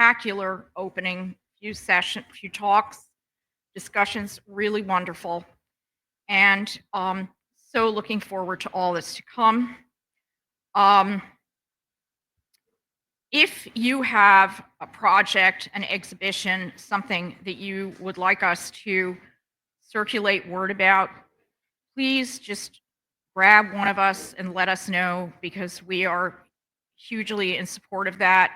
spectacular opening, few talks, discussions, really wonderful. And so looking forward to all that's to come. Um, if you have a project, an exhibition, something that you would like us to circulate word about, please just grab one of us and let us know, because we are hugely in support of that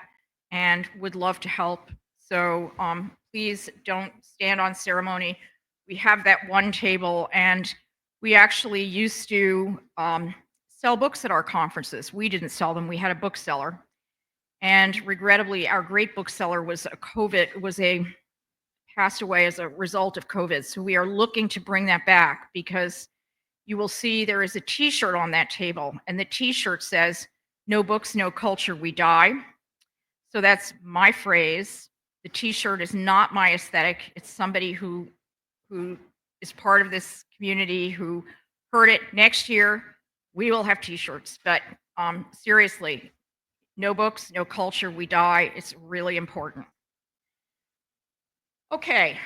and would love to help. So please don't stand on ceremony. We have that one table, and we actually used to sell books at our conferences. We didn't sell them. We had a bookseller, and regrettably, our great bookseller was a passed away as a result of COVID. So we are looking to bring that back, because you will see there is a T-shirt on that table, and the T-shirt says, "No books, no culture, we die." So that's my phrase. The T-shirt is not my aesthetic. It's somebody who is part of this community who heard it. Next year, we will have T-shirts. But seriously, no books, no culture, we die. It's really important. Okay,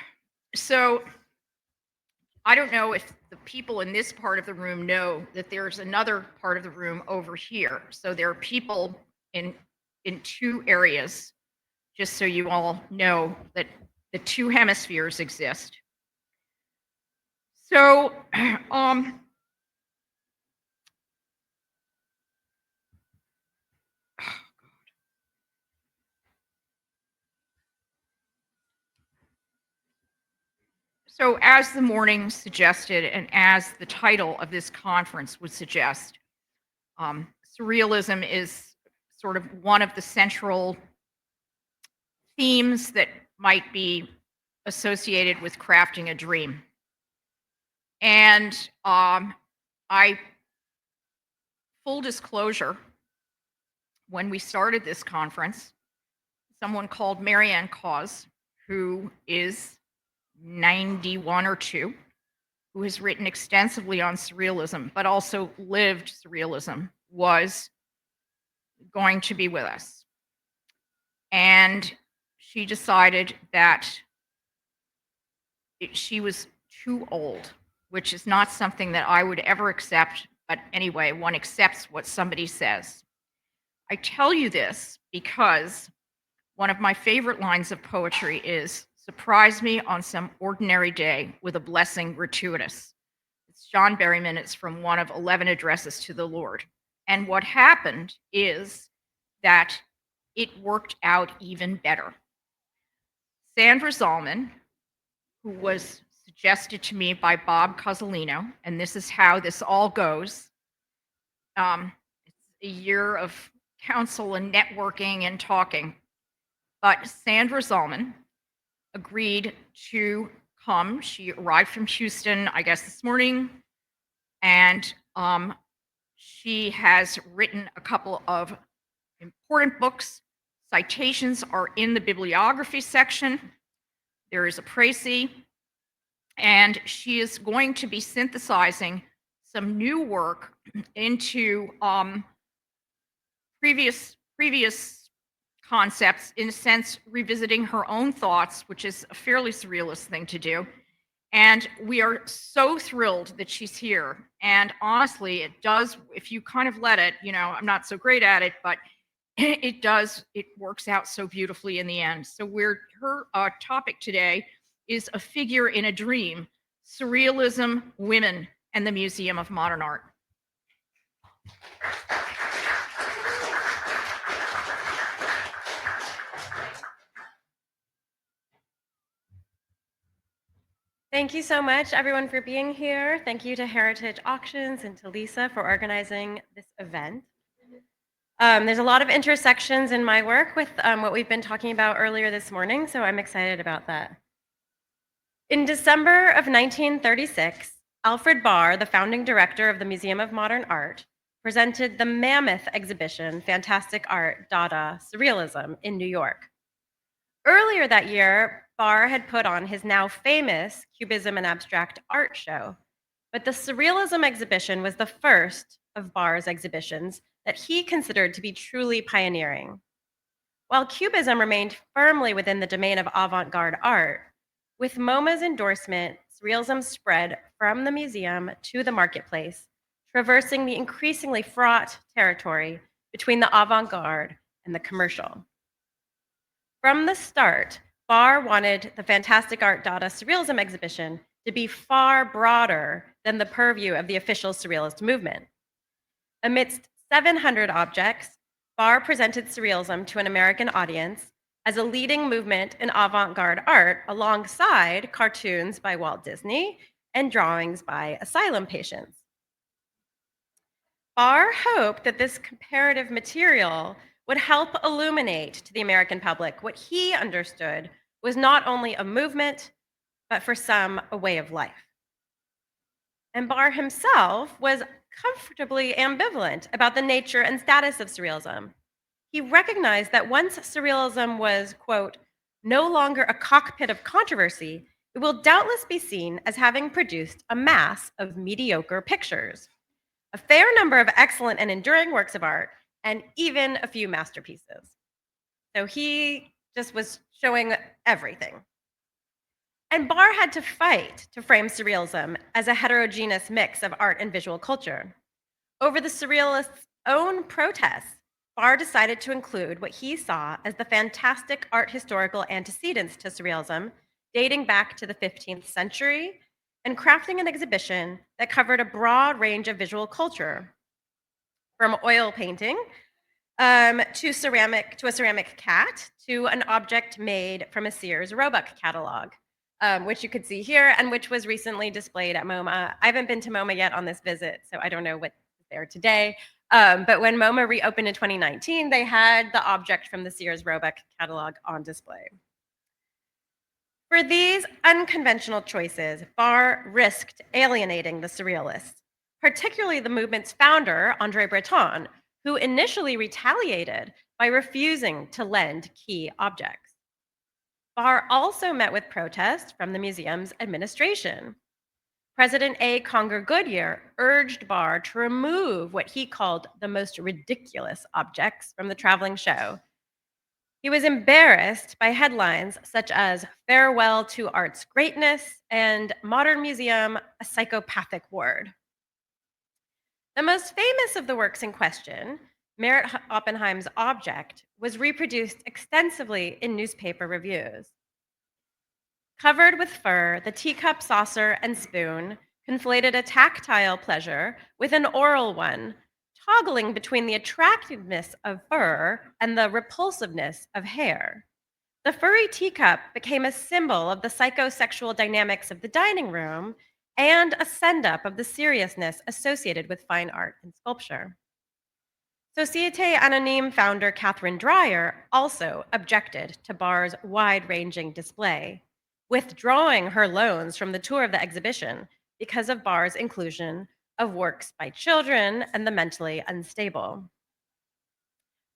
so I don't know if the people in this part of the room know that there's another part of the room over here. So there are people in two areas, just so you all know that the two hemispheres exist. So so as the morning suggested, and as the title of this conference would suggest, surrealism is sort of one of the central themes that might be associated with crafting a dream. And full disclosure, when we started this conference, someone called Marianne Cause, who is 91 or 2, who has written extensively on surrealism, but also lived surrealism, was going to be with us. And she decided that she was too old, which is not something that I would ever accept. But anyway, one accepts what somebody says. I tell you this because one of my favorite lines of poetry is, "Surprise me on some ordinary day with a blessing gratuitous." It's John Berryman. It's from one of 11 addresses to the Lord. And what happened is that it worked out even better. Sandra Zalman, who was suggested to me by Bob Cozzolino, and this is how this all goes. It's a year of counsel and networking and talking. But Sandra Zalman agreed to come. She arrived from Houston, I guess, this morning, and she has written a couple of important books. Citations are in the bibliography section. There is a précis, and she is going to be synthesizing some new work into previous concepts, in a sense, revisiting her own thoughts, which is a fairly surrealist thing to do. And we are so thrilled that she's here. And honestly, it does, if you kind of let it, I'm not so great at it, but it works out so beautifully in the end. So her topic today is A Figure in a Dream: Surrealism, Women, and the Museum of Modern Art. Thank you so much, everyone, for being here. Thank you to Heritage Auctions and to Lisa for organizing this event. There's a lot of intersections in my work with what we've been talking about earlier this morning, so I'm excited about that. In December of 1936, Alfred Barr, the founding director of the Museum of Modern Art, presented the mammoth exhibition, Fantastic Art, Dada, Surrealism, in New York. Earlier that year, Barr had put on his now famous Cubism and Abstract Art show, but the Surrealism exhibition was the first of Barr's exhibitions that he considered to be truly pioneering. while Cubism remained firmly within the domain of avant garde art. With MoMA's endorsement, Surrealism spread from the museum to the marketplace, traversing the increasingly fraught territory between the avant garde and the commercial. From the start, Barr wanted the Fantastic Art Dada Surrealism exhibition to be far broader than the purview of the official Surrealist movement. Amidst 700 objects, Barr presented Surrealism to an American audience as a leading movement in avant garde art alongside cartoons by Walt Disney and drawings by asylum patients. Barr hoped that this comparative material would help illuminate to the American public what he understood was not only a movement, but for some, a way of life. And Barr himself was comfortably ambivalent about the nature and status of Surrealism. He recognized that once Surrealism was, quote, no longer a cockpit of controversy, it will doubtless be seen as having produced a mass of mediocre pictures, a fair number of excellent and enduring works of art, and even a few masterpieces. So he just was showing everything. And Barr had to fight to frame Surrealism as a heterogeneous mix of art and visual culture. Over the Surrealists' own protests, Barr decided to include what he saw as the fantastic art historical antecedents to Surrealism, dating back to the 15th century, and crafting an exhibition that covered a broad range of visual culture, from oil painting to a ceramic cat to an object made from a Sears Roebuck catalog, which you could see here and which was recently displayed at MoMA. I haven't been to MoMA yet on this visit, so I don't know what's there today. But when MoMA reopened in 2019, they had the object from the Sears Roebuck catalog on display. For these unconventional choices, Barr risked alienating the Surrealists, particularly the movement's founder, André Breton, who initially retaliated by refusing to lend key objects. Barr also met with protest from the museum's administration. President A. Conger Goodyear urged Barr to remove what he called the most ridiculous objects from the traveling show. He was embarrassed by headlines such as "Farewell to Art's Greatness" and "Modern Museum, a Psychopathic Ward." The most famous of the works in question, Merritt Oppenheim's object, was reproduced extensively in newspaper reviews. Covered with fur, the teacup, saucer, and spoon conflated a tactile pleasure with an oral one, toggling between the attractiveness of fur and the repulsiveness of hair. The furry teacup became a symbol of the psychosexual dynamics of the dining room and a send-up of the seriousness associated with fine art and sculpture. Société Anonyme founder Catherine Dreyer also objected to Barr's wide-ranging display, withdrawing her loans from the tour of the exhibition because of Barr's inclusion of works by children and the mentally unstable.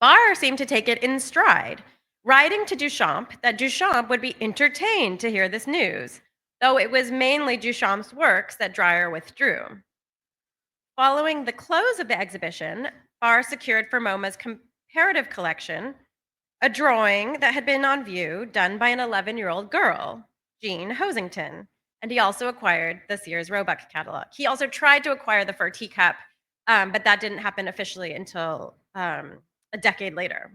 Barr seemed to take it in stride, writing to Duchamp that Duchamp would be entertained to hear this news, though it was mainly Duchamp's works that Dreyer withdrew. Following the close of the exhibition, Barr secured for MoMA's comparative collection a drawing that had been on view done by an 11-year-old girl, Jean Hosington, and he also acquired the Sears Roebuck catalog. He also tried to acquire the fur teacup, but that didn't happen officially until a decade later.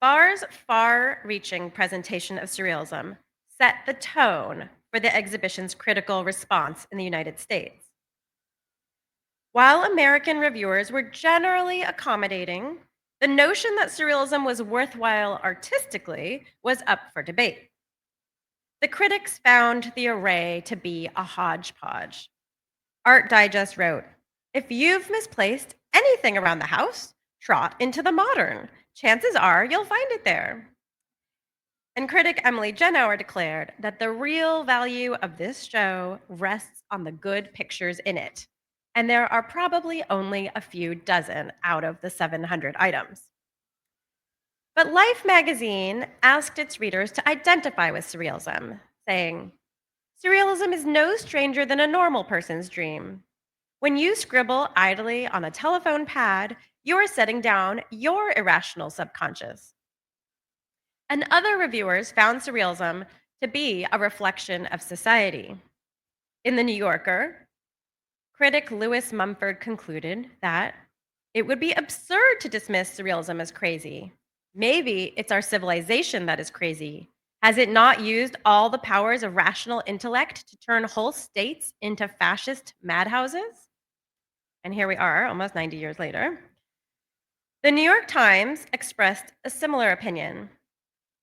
Barr's far-reaching presentation of Surrealism set the tone for the exhibition's critical response in the United States. While American reviewers were generally accommodating, the notion that Surrealism was worthwhile artistically was up for debate. The critics found the array to be a hodgepodge. Art Digest wrote, "If you've misplaced anything around the house, trot into the modern. Chances are you'll find it there." And critic Emily Genauer declared that the real value of this show rests on the good pictures in it, and there are probably only a few dozen out of the 700 items. But Life magazine asked its readers to identify with Surrealism, saying, "Surrealism is no stranger than a normal person's dream. When you scribble idly on a telephone pad, you're setting down your irrational subconscious. And other reviewers found surrealism to be a reflection of society. In The New Yorker, critic Lewis Mumford concluded that it would be absurd to dismiss surrealism as crazy. Maybe it's our civilization that is crazy. Has it not used all the powers of rational intellect to turn whole states into fascist madhouses? And here we are, almost 90 years later. The New York Times expressed a similar opinion.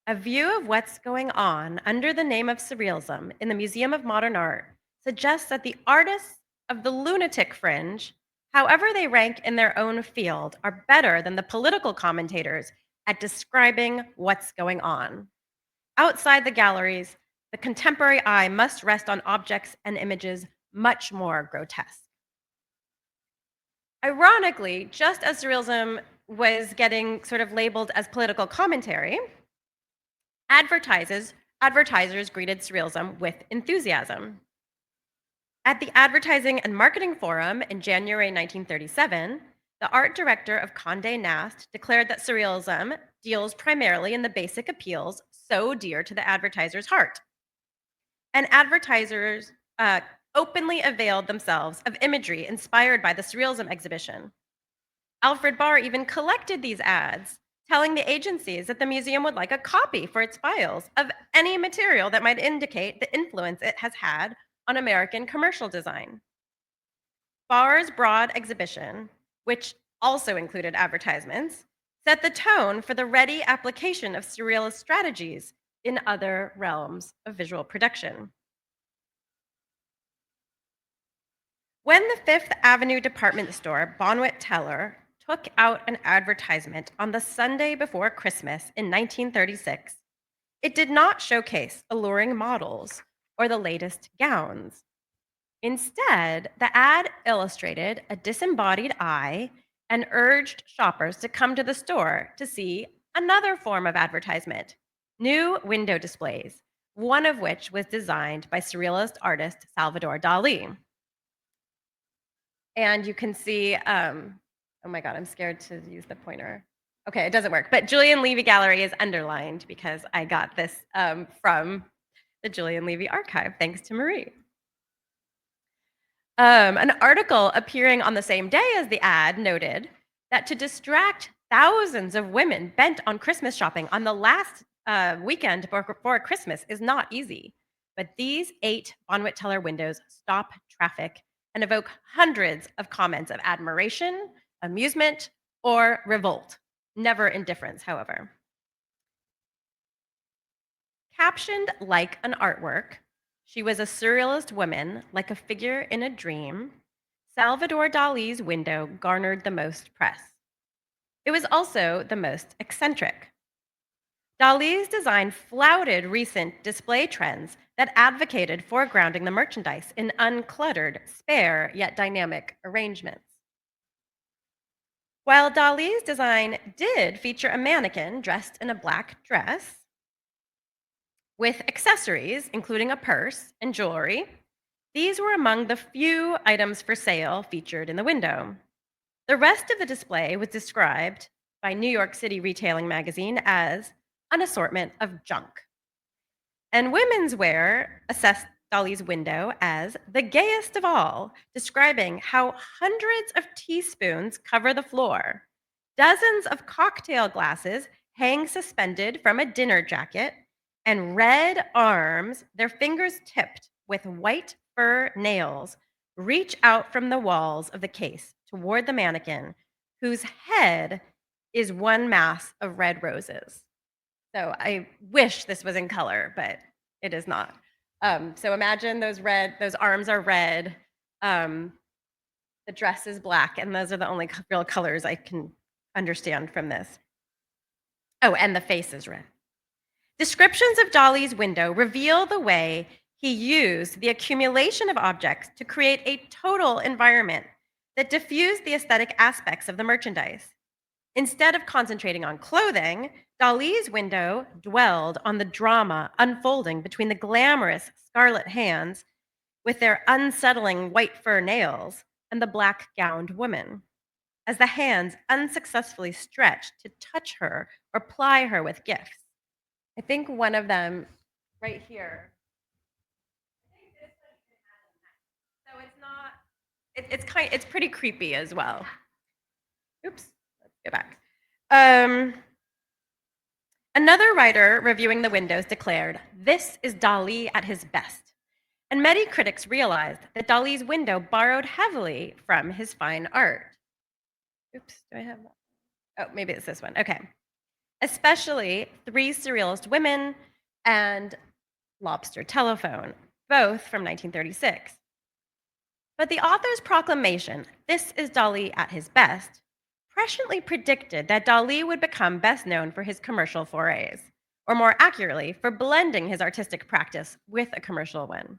A view of what's going on under the name of surrealism in the Museum of Modern Art suggests that the artists of the lunatic fringe, however they rank in their own field, are better than the political commentators at describing what's going on. Outside the galleries, the contemporary eye must rest on objects and images much more grotesque. Ironically, just as surrealism was getting sort of labeled as political commentary, advertisers greeted surrealism with enthusiasm. At the Advertising and Marketing Forum in January 1937, the art director of Condé Nast declared that surrealism deals primarily in the basic appeals so dear to the advertiser's heart. And advertisers openly availed themselves of imagery inspired by the surrealism exhibition. Alfred Barr even collected these ads, telling the agencies that the museum would like a copy for its files of any material that might indicate the influence it has had on American commercial design. Barr's broad exhibition, which also included advertisements, set the tone for the ready application of surrealist strategies in other realms of visual production. When the Fifth Avenue department store, Bonwit Teller, took out an advertisement on the Sunday before Christmas in 1936, it did not showcase alluring models or the latest gowns. Instead, the ad illustrated a disembodied eye and urged shoppers to come to the store to see another form of advertisement: new window displays, one of which was designed by surrealist artist Salvador Dali. And you can see, oh my God, I'm scared to use the pointer. Okay, it doesn't work. But Julian Levy Gallery is underlined because I got this from the Julian Levy archive, thanks to Marie. An article appearing on the same day as the ad noted that to distract thousands of women bent on Christmas shopping on the last weekend before Christmas is not easy. But these 8 Bonwit Teller windows stop traffic and evoke hundreds of comments of admiration, amusement, or revolt. Never indifference, however. Captioned like an artwork, she was a surrealist woman, like a figure in a dream. Salvador Dali's window garnered the most press. It was also the most eccentric. Dali's design flouted recent display trends that advocated foregrounding the merchandise in uncluttered, spare, yet dynamic arrangements. While Dali's design did feature a mannequin dressed in a black dress with accessories, including a purse and jewelry, these were among the few items for sale featured in the window. The rest of the display was described by New York City Retailing Magazine as an assortment of junk. And women's wear assessed Dali's window as the gayest of all, describing how hundreds of teaspoons cover the floor, dozens of cocktail glasses hang suspended from a dinner jacket, and red arms, their fingers tipped with white fur nails, reach out from the walls of the case toward the mannequin, whose head is one mass of red roses. So I wish this was in color, but it is not. So imagine those arms are red, the dress is black, and those are the only real colors I can understand from this. Oh, and the face is red. Descriptions of Dali's window reveal the way he used the accumulation of objects to create a total environment that diffused the aesthetic aspects of the merchandise. Instead of concentrating on clothing, Dali's window dwelled on the drama unfolding between the glamorous scarlet hands with their unsettling white fur nails and the black gowned woman. as the hands unsuccessfully stretched to touch her or ply her with gifts. I think one of them right here. So it's not, it's pretty creepy as well. Oops, let's go back. Um, Another writer reviewing the windows declared, "This is Dali at his best." And many critics realized that Dali's window borrowed heavily from his fine art. Oops, do I have that? Oh, maybe it's this one. Okay. Especially Three Surrealist Women and Lobster Telephone, both from 1936. But the author's proclamation, "This is Dali at his best," presciently predicted that Dali would become best known for his commercial forays, or more accurately, for blending his artistic practice with a commercial one.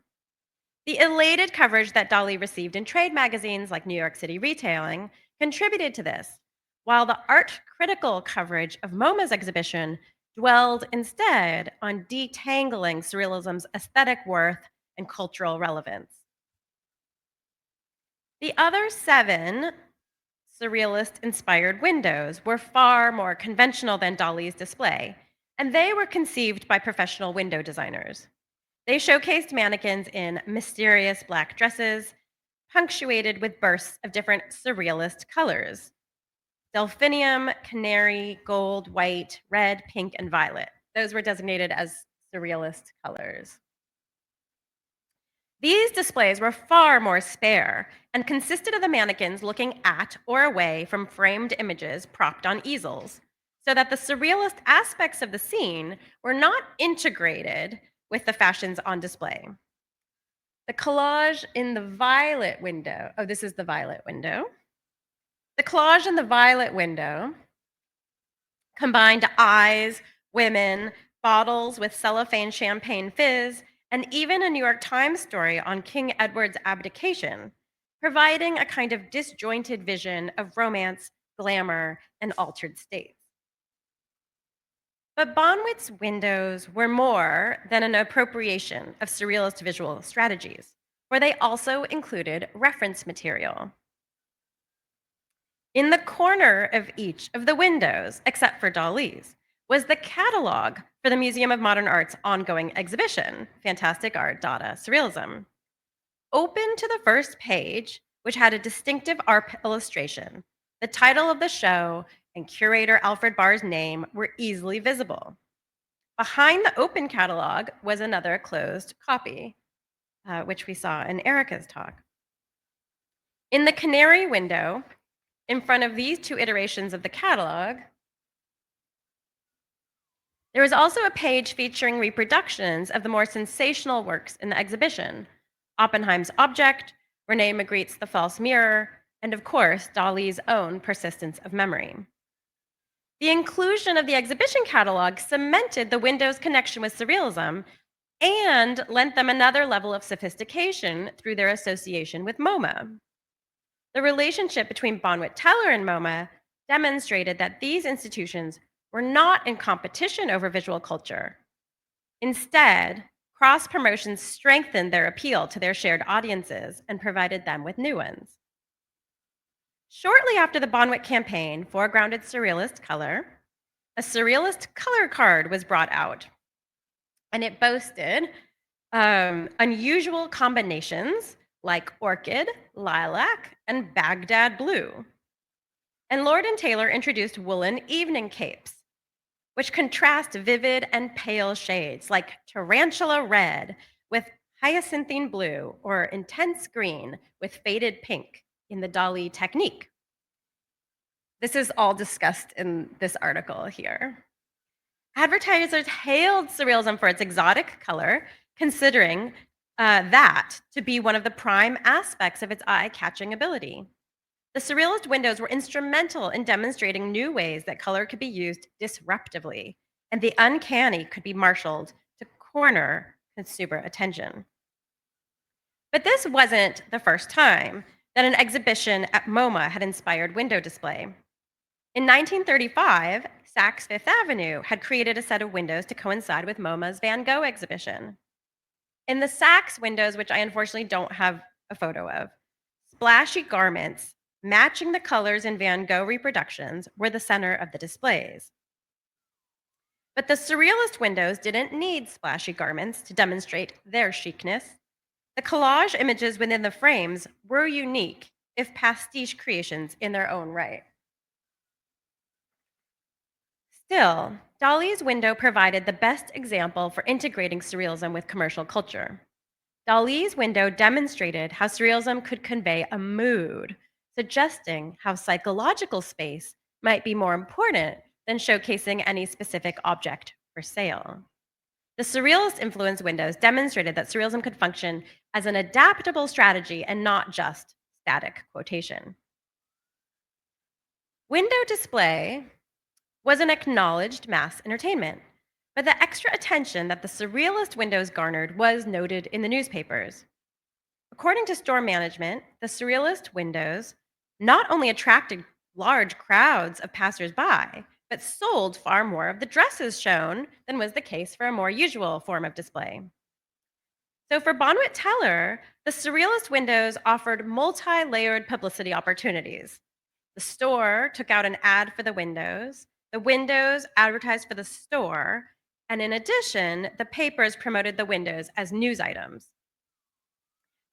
The elated coverage that Dali received in trade magazines like New York City Retailing contributed to this, while the art critical coverage of MoMA's exhibition dwelled instead on detangling Surrealism's aesthetic worth and cultural relevance. The other 7 Surrealist inspired windows were far more conventional than Dali's display, and they were conceived by professional window designers. They showcased mannequins in mysterious black dresses, punctuated with bursts of different surrealist colors: delphinium, canary, gold, white, red, pink, and violet. Those were designated as surrealist colors. These displays were far more spare and consisted of the mannequins looking at or away from framed images propped on easels, so that the surrealist aspects of the scene were not integrated with the fashions on display. The collage in the violet window, oh, this is the violet window. The collage in the violet window combined eyes, women, bottles with cellophane champagne fizz, and even a New York Times story on King Edward's abdication, providing a kind of disjointed vision of romance, glamour, and altered states. But Bonwit's windows were more than an appropriation of surrealist visual strategies, where they also included reference material. In the corner of each of the windows, except for Dali's, was the catalog for the Museum of Modern Art's ongoing exhibition, Fantastic Art, Dada, Surrealism. Open to the first page, which had a distinctive art illustration, the title of the show and curator Alfred Barr's name were easily visible. Behind the open catalog was another closed copy, which we saw in Erica's talk. In the canary window, in front of these 2 iterations of the catalog, there was also a page featuring reproductions of the more sensational works in the exhibition: Oppenheim's Object, Rene Magritte's The False Mirror, and of course, Dali's own Persistence of Memory. The inclusion of the exhibition catalog cemented the window's connection with surrealism and lent them another level of sophistication through their association with MoMA. The relationship between Bonwit Teller and MoMA demonstrated that these institutions were not in competition over visual culture. Instead, cross promotions strengthened their appeal to their shared audiences and provided them with new ones. Shortly after the Bonwit campaign foregrounded surrealist color, a surrealist color card was brought out, and it boasted unusual combinations like orchid, lilac, and Baghdad blue. And Lord and Taylor introduced woolen evening capes, which contrast vivid and pale shades like tarantula red with hyacinthine blue or intense green with faded pink in the Dali technique. This is all discussed in this article here. Advertisers hailed surrealism for its exotic color, considering that to be one of the prime aspects of its eye-catching ability. The surrealist windows were instrumental in demonstrating new ways that color could be used disruptively, and the uncanny could be marshaled to corner consumer attention. But this wasn't the first time that an exhibition at MoMA had inspired window display. In 1935, Saks Fifth Avenue had created a set of windows to coincide with MoMA's Van Gogh exhibition. In the Saks windows, which I unfortunately don't have a photo of, splashy garments matching the colors in Van Gogh reproductions, were the center of the displays. But the Surrealist windows didn't need splashy garments to demonstrate their chicness. The collage images within the frames were unique, if pastiche creations in their own right. Still, Dali's window provided the best example for integrating surrealism with commercial culture. Dali's window demonstrated how surrealism could convey a mood, suggesting how psychological space might be more important than showcasing any specific object for sale. The surrealist influence windows demonstrated that surrealism could function as an adaptable strategy and not just static quotation. Window display was an acknowledged mass entertainment, but the extra attention that the surrealist windows garnered was noted in the newspapers. According to store management, the surrealist windows not only attracted large crowds of passersby, but sold far more of the dresses shown than was the case for a more usual form of display. So for Bonwit Teller, the surrealist windows offered multi-layered publicity opportunities. The store took out an ad for the windows advertised for the store, and in addition, the papers promoted the windows as news items.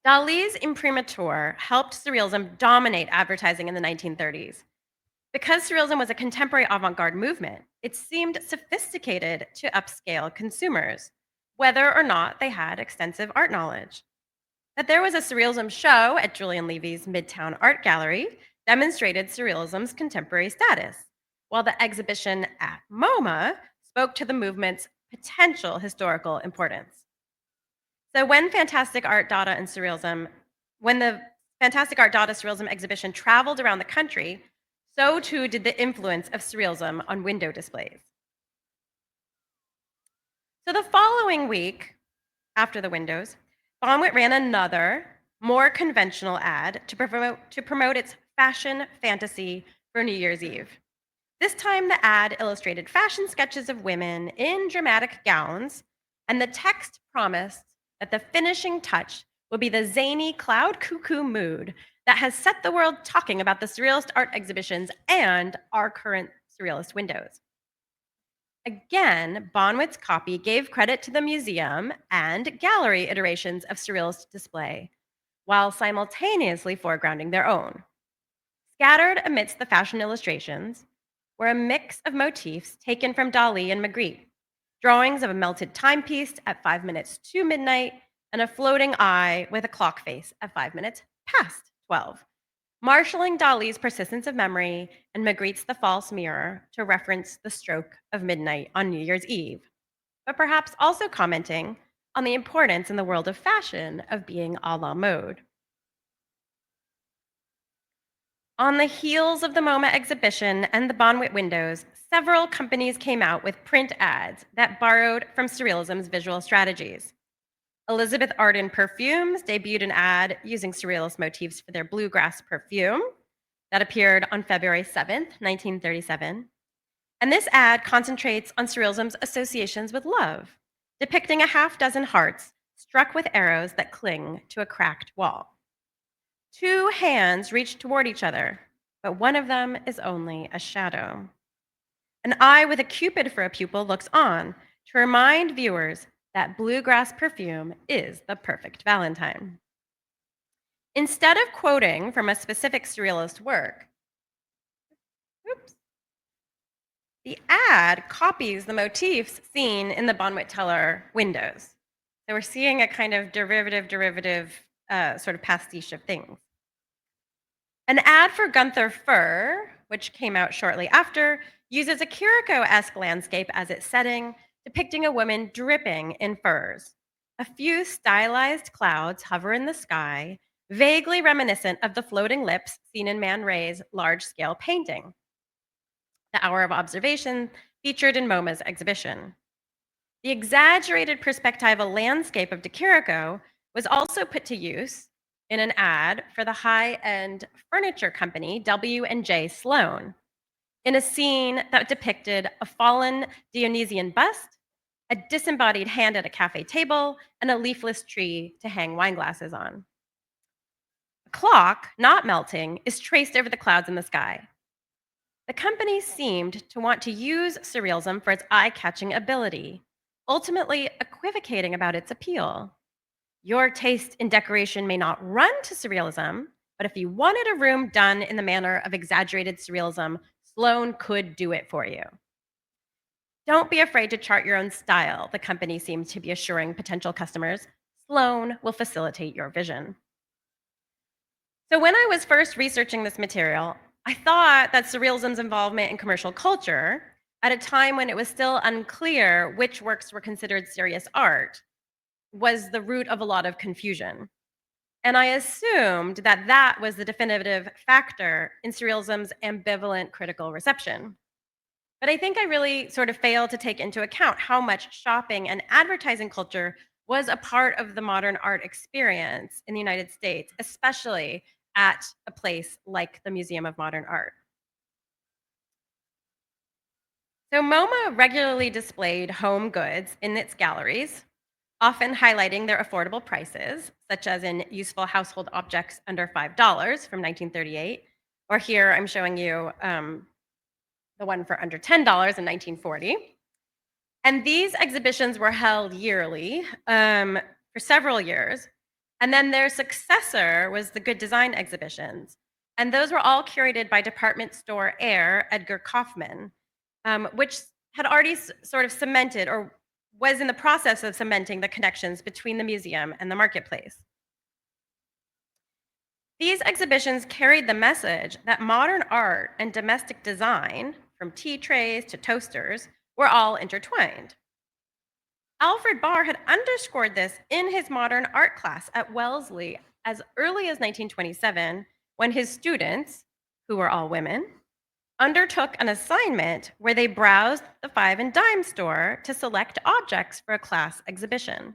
Dali's imprimatur helped surrealism dominate advertising in the 1930s. Because surrealism was a contemporary avant garde movement, it seemed sophisticated to upscale consumers, whether or not they had extensive art knowledge. That there was a surrealism show at Julian Levy's Midtown Art Gallery demonstrated surrealism's contemporary status, while the exhibition at MoMA spoke to the movement's potential historical importance. So when the Fantastic Art Dada Surrealism exhibition traveled around the country, so too did the influence of surrealism on window displays. So the following week, after the windows, Bonwit ran another, more conventional ad to promote its fashion fantasy for New Year's Eve. This time, the ad illustrated fashion sketches of women in dramatic gowns, and the text promised that the finishing touch would be the zany cloud cuckoo mood that has set the world talking about the surrealist art exhibitions and our current surrealist windows. Again, Bonwit's copy gave credit to the museum and gallery iterations of surrealist display, while simultaneously foregrounding their own. Scattered amidst the fashion illustrations were a mix of motifs taken from Dali and Magritte, drawings of a melted timepiece at 5 minutes to midnight and a floating eye with a clock face at 5 minutes past 12, marshaling Dali's persistence of memory and Magritte's The False Mirror to reference the stroke of midnight on New Year's Eve, but perhaps also commenting on the importance in the world of fashion of being a la mode. On the heels of the MoMA exhibition and the Bonwit windows, several companies came out with print ads that borrowed from surrealism's visual strategies. Elizabeth Arden Perfumes debuted an ad using surrealist motifs for their bluegrass perfume that appeared on February 7th, 1937. And this ad concentrates on surrealism's associations with love, depicting a half dozen hearts struck with arrows that cling to a cracked wall. Two hands reach toward each other, but one of them is only a shadow. An eye with a cupid for a pupil looks on to remind viewers that bluegrass perfume is the perfect Valentine. Instead of quoting from a specific surrealist work, the ad copies the motifs seen in the Bonwit Teller windows. So we're seeing a kind of derivative sort of pastiche of things. An ad for Gunther Fur, which came out shortly after, uses a Kiriko-esque landscape as its setting, depicting a woman dripping in furs. A few stylized clouds hover in the sky, vaguely reminiscent of the floating lips seen in Man Ray's large-scale painting. The Hour of Observation featured in MoMA's exhibition. The exaggerated perspectival landscape of De Chirico was also put to use in an ad for the high-end furniture company W&J Sloan, in a scene that depicted a fallen Dionysian bust, a disembodied hand at a cafe table, and a leafless tree to hang wine glasses on. A clock, not melting, is traced over the clouds in the sky. The company seemed to want to use surrealism for its eye catching ability, ultimately equivocating about its appeal. Your taste in decoration may not run to surrealism, but if you wanted a room done in the manner of exaggerated surrealism, Sloan could do it for you. Don't be afraid to chart your own style, the company seemed to be assuring potential customers. Sloan will facilitate your vision. So, when I was first researching this material, I thought that surrealism's involvement in commercial culture, at a time when it was still unclear which works were considered serious art, was the root of a lot of confusion. And I assumed that that was the definitive factor in surrealism's ambivalent critical reception. But I think I really sort of failed to take into account how much shopping and advertising culture was a part of the modern art experience in the United States, especially at a place like the Museum of Modern Art. So, MoMA regularly displayed home goods in its galleries, often highlighting their affordable prices, such as in useful household objects under $5 from 1938. Or here I'm showing you the one for under $10 in 1940. And these exhibitions were held yearly for several years. And then their successor was the Good Design exhibitions. And those were all curated by department store heir Edgar Kaufman, which had already sort of cemented or was in the process of cementing the connections between the museum and the marketplace. These exhibitions carried the message that modern art and domestic design, from tea trays to toasters, were all intertwined. Alfred Barr had underscored this in his modern art class at Wellesley as early as 1927, when his students, who were all women, undertook an assignment where they browsed the five and dime store to select objects for a class exhibition.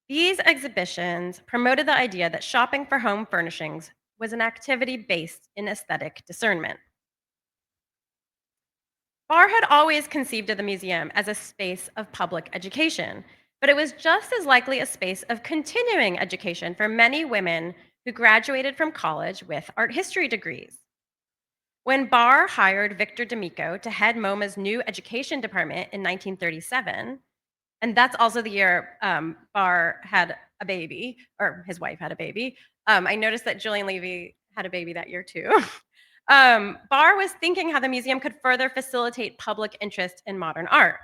These exhibitions promoted the idea that shopping for home furnishings was an activity based in aesthetic discernment. Barr had always conceived of the museum as a space of public education, but it was just as likely a space of continuing education for many women who graduated from college with art history degrees. When Barr hired Victor D'Amico to head MoMA's new education department in 1937, and that's also the year Barr had a baby, or his wife had a baby. I noticed that Julian Levy had a baby that year too. Barr was thinking how the museum could further facilitate public interest in modern art.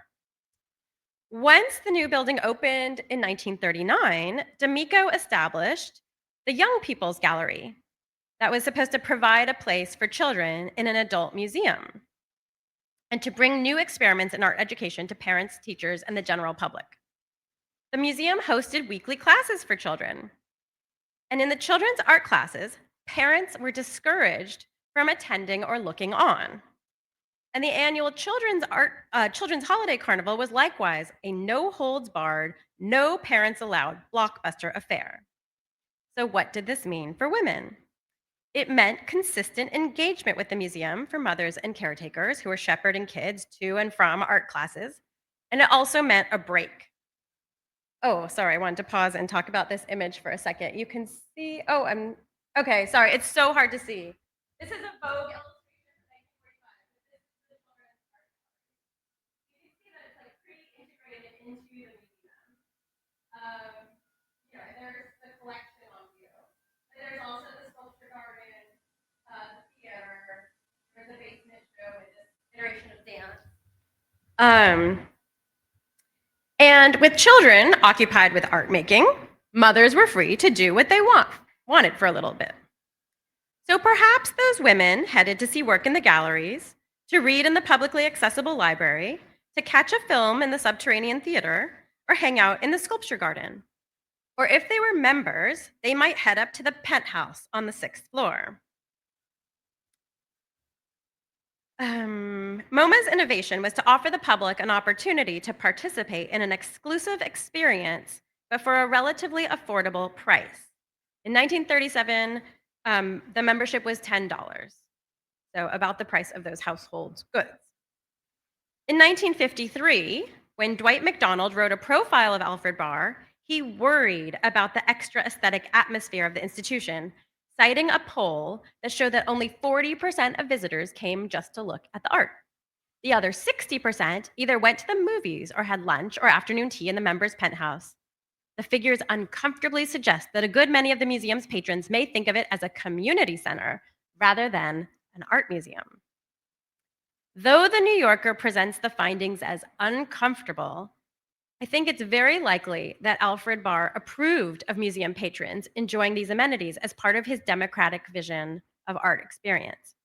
Once the new building opened in 1939, D'Amico established the Young People's Gallery that was supposed to provide a place for children in an adult museum and to bring new experiments in art education to parents, teachers, and the general public. The museum hosted weekly classes for children. And in the children's art classes, parents were discouraged from attending or looking on. And the annual children's holiday carnival was likewise a no holds barred, no parents allowed blockbuster affair. So what did this mean for women? It meant consistent engagement with the museum for mothers and caretakers who were shepherding kids to and from art classes. And it also meant a break. Oh, sorry, I wanted to pause and talk about this image for a second. You can see, okay, sorry, it's so hard to see. This is a Vogue illustration from 1945. This is the children's art gallery. You can see that it's like pretty integrated into the museum. There's the collection on view. There's also the sculpture garden, the theater. There's a basement show with this iteration of dance. And with children occupied with art making, mothers were free to do what they wanted for a little bit. So perhaps those women headed to see work in the galleries, to read in the publicly accessible library, to catch a film in the subterranean theater, or hang out in the sculpture garden. Or if they were members, they might head up to the penthouse on the 6th floor. MoMA's innovation was to offer the public an opportunity to participate in an exclusive experience, but for a relatively affordable price. In 1937, the membership was $10, so about the price of those household goods. In 1953, when Dwight MacDonald wrote a profile of Alfred Barr, He worried about the extra aesthetic atmosphere of the institution, citing a poll that showed that only 40% of visitors came just to look at the art. The other 60% either went to the movies or had lunch or afternoon tea in the members' penthouse. The figures uncomfortably suggest that a good many of the museum's patrons may think of it as a community center rather than an art museum. Though the New Yorker presents the findings as uncomfortable, I think it's very likely that Alfred Barr approved of museum patrons enjoying these amenities as part of his democratic vision of art experience.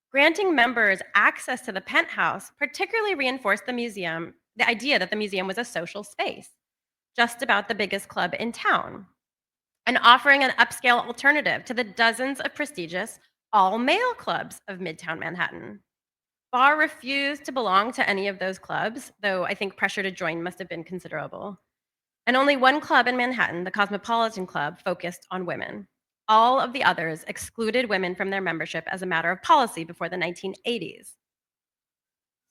Granting members access to the penthouse particularly reinforced the idea that the museum was a social space, just about the biggest club in town, and offering an upscale alternative to the dozens of prestigious all-male clubs of Midtown Manhattan. Barr refused to belong to any of those clubs, though I think pressure to join must have been considerable. And only one club in Manhattan, the Cosmopolitan Club, focused on women. All of the others excluded women from their membership as a matter of policy before the 1980s.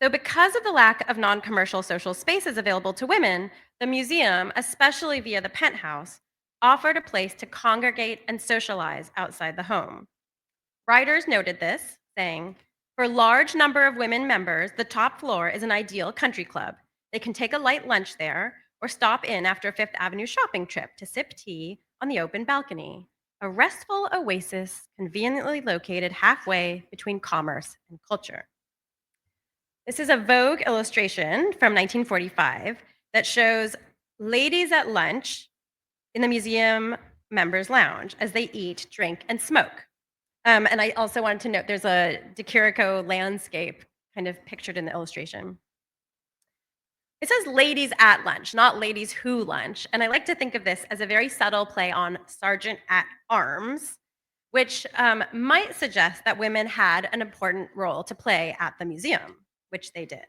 So, because of the lack of non commercial social spaces available to women, the museum, especially via the penthouse, offered a place to congregate and socialize outside the home. Writers noted this, saying, for a large number of women members, the top floor is an ideal country club. They can take a light lunch there or stop in after a Fifth Avenue shopping trip to sip tea on the open balcony, a restful oasis conveniently located halfway between commerce and culture. This is a Vogue illustration from 1945 that shows ladies at lunch in the museum members' lounge as they eat, drink, and smoke. And I also wanted to note there's a De Chirico landscape kind of pictured in the illustration. It says ladies at lunch, not ladies who lunch. And I like to think of this as a very subtle play on sergeant at arms, which might suggest that women had an important role to play at the museum, which they did.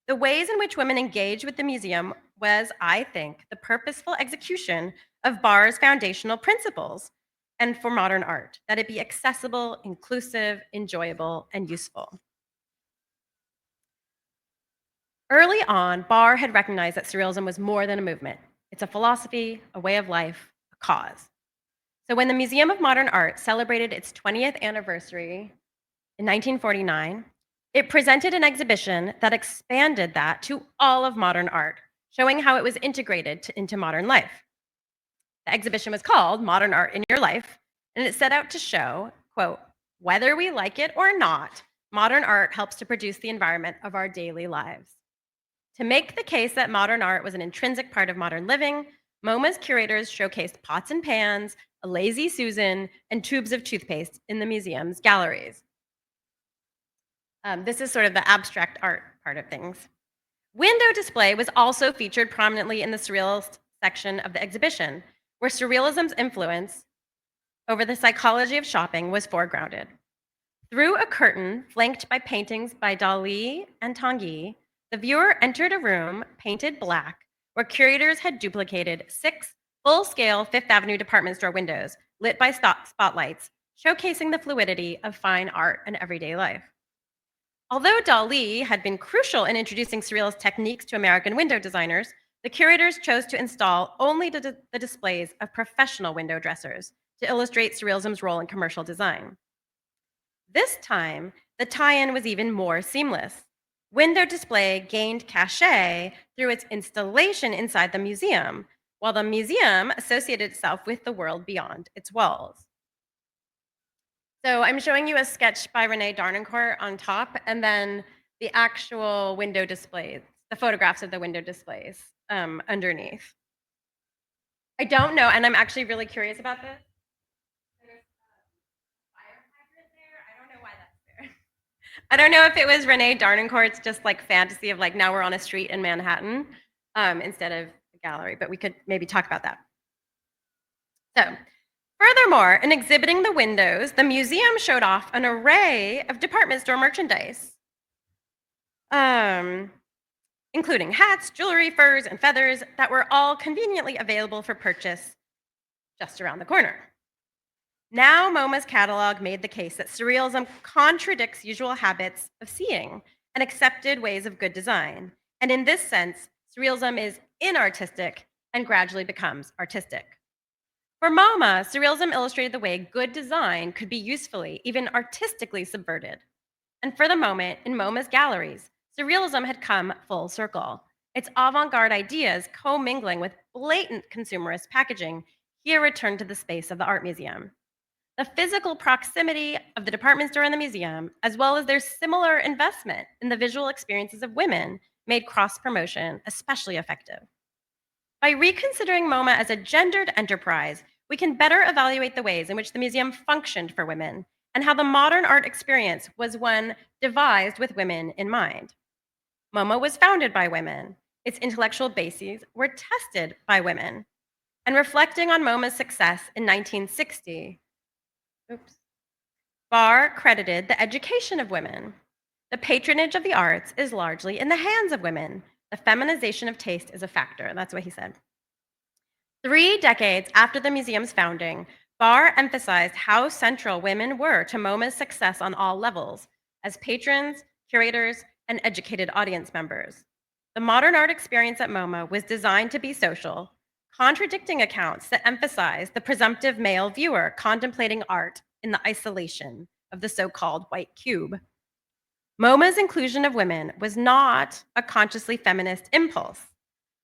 The ways in which women engaged with the museum was, I think, the purposeful execution of Barr's foundational principles and for modern art, that it be accessible, inclusive, enjoyable, and useful. Early on, Barr had recognized that surrealism was more than a movement. It's a philosophy, a way of life, a cause. So when the Museum of Modern Art celebrated its 20th anniversary in 1949, it presented an exhibition that expanded that to all of modern art, showing how it was integrated into modern life. The exhibition was called Modern Art in Your Life, and it set out to show, quote, whether we like it or not, modern art helps to produce the environment of our daily lives. To make the case that modern art was an intrinsic part of modern living, MoMA's curators showcased pots and pans, a lazy Susan, and tubes of toothpaste in the museum's galleries. This is sort of the abstract art part of things. Window display was also featured prominently in the surrealist section of the exhibition, where surrealism's influence over the psychology of shopping was foregrounded. Through a curtain flanked by paintings by Dali and Tanguy, the viewer entered a room painted black where curators had duplicated 6 full-scale Fifth Avenue department store windows lit by spotlights, showcasing the fluidity of fine art and everyday life. Although Dali had been crucial in introducing surrealist techniques to American window designers, the curators chose to install only the displays of professional window dressers to illustrate surrealism's role in commercial design. This time, the tie-in was even more seamless. Window display gained cachet through its installation inside the museum, while the museum associated itself with the world beyond its walls. So I'm showing you a sketch by Renee Darnancourt on top, and then the actual window displays, the photographs of the window displays underneath. I don't know, and I'm actually really curious about this. There's a fire hydrant there. I don't know why that's there. I don't know if it was Renee Darnancourt's just like fantasy of like now we're on a street in Manhattan instead of a gallery, but we could maybe talk about that. So, furthermore, in exhibiting the windows, the museum showed off an array of department store merchandise, including hats, jewelry, furs, and feathers that were all conveniently available for purchase just around the corner. Now, MoMA's catalog made the case that surrealism contradicts usual habits of seeing and accepted ways of good design. And in this sense, surrealism is inartistic and gradually becomes artistic. For MoMA, surrealism illustrated the way good design could be usefully, even artistically subverted. And for the moment, in MoMA's galleries, surrealism had come full circle. Its avant garde ideas commingling with blatant consumerist packaging here returned to the space of the art museum. The physical proximity of the department store and the museum, as well as their similar investment in the visual experiences of women, made cross promotion especially effective. By reconsidering MoMA as a gendered enterprise, we can better evaluate the ways in which the museum functioned for women and how the modern art experience was one devised with women in mind. MoMA was founded by women. Its intellectual bases were tested by women. And reflecting on MoMA's success in 1960, Barr credited the education of women. The patronage of the arts is largely in the hands of women. The feminization of taste is a factor. That's what he said. 3 decades after the museum's founding, Barr emphasized how central women were to MoMA's success on all levels, as patrons, curators, and educated audience members. The modern art experience at MoMA was designed to be social, contradicting accounts that emphasize the presumptive male viewer contemplating art in the isolation of the so-called white cube. MoMA's inclusion of women was not a consciously feminist impulse,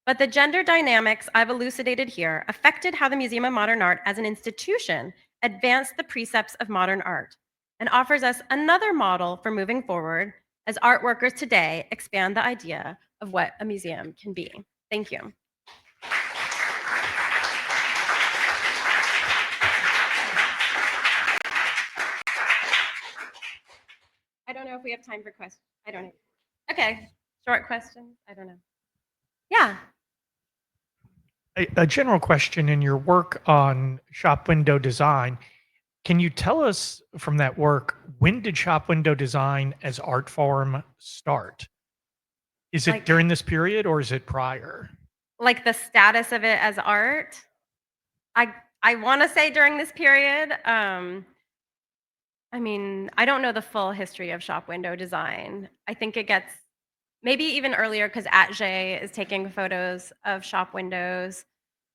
but the gender dynamics I've elucidated here affected how the Museum of Modern Art as an institution advanced the precepts of modern art and offers us another model for moving forward as art workers today expand the idea of what a museum can be. Thank you. I don't know if we have time for questions. I don't know. Okay, short questions. I don't know. Yeah. A general question in your work on shop window design, can you tell us from that work, when did shop window design as art form start? Is it Like- during this period or is it prior? Like the status of it as art. I want to say during this period. I mean, I don't know the full history of shop window design. I think it gets maybe even earlier because Atget is taking photos of shop windows.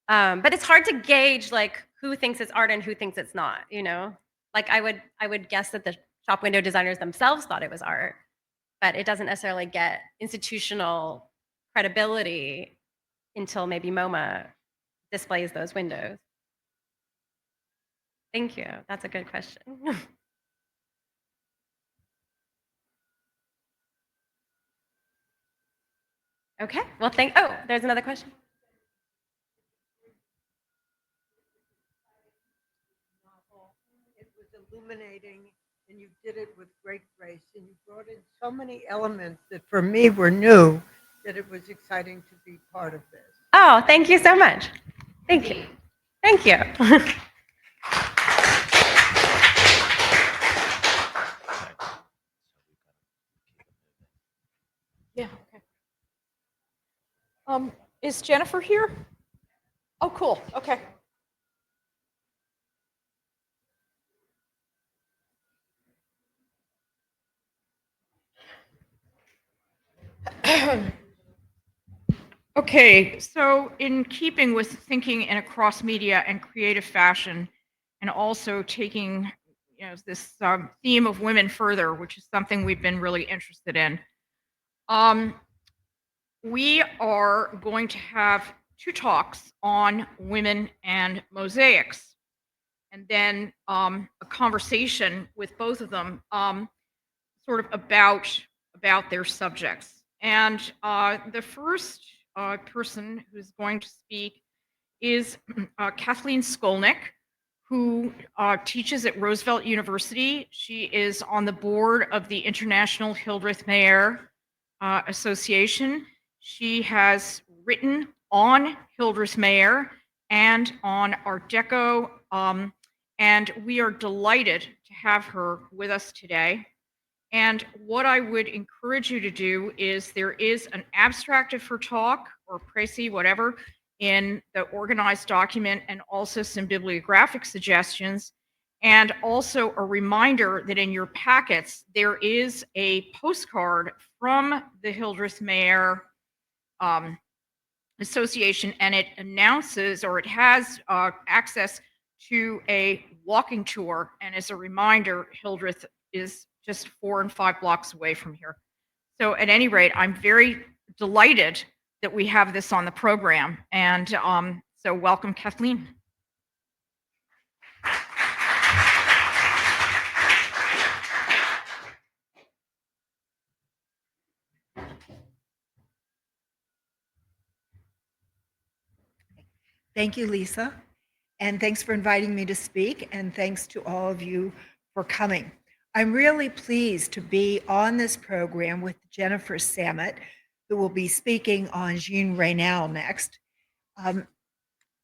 But it's hard to gauge like who thinks it's art and who thinks it's not, you know? Like I would guess that the shop window designers themselves thought it was art, but it doesn't necessarily get institutional credibility until maybe MoMA displays those windows. Thank you. That's a good question. Okay. Well, oh, there's another question. It was illuminating, and you did it with great grace, and you brought in so many elements that for me were new, that it was exciting to be part of this. Oh, thank you so much. Thank you. Thank you. Yeah. Okay. Is Jennifer here? Oh, cool. Okay. Okay, so in keeping with thinking in a cross-media and creative fashion, and also taking this theme of women further, which is something we've been really interested in, we are going to have 2 talks on women and mosaics, and then a conversation with both of them, sort of about their subjects. And the first person who's going to speak is Kathleen Skolnick, who teaches at Roosevelt University. She is on the board of the International Hildreth Mayer Association. She has written on Hildreth Mayer and on Art Deco, and we are delighted to have her with us today. And what I would encourage you to do is there is an abstract of her talk, or précis, whatever, in the organized document, and also some bibliographic suggestions, and also a reminder that in your packets there is a postcard from the Hildreth Mayer Association, and it announces, or it has access to a walking tour. And as a reminder, Hildreth is just 4 and 5 blocks away from here. So at any rate, I'm very delighted that we have this on the program. And so welcome, Kathleen. Thank you, Lisa. And thanks for inviting me to speak. And thanks to all of you for coming. I'm really pleased to be on this program with Jennifer Samet, who will be speaking on Jean Raynal next.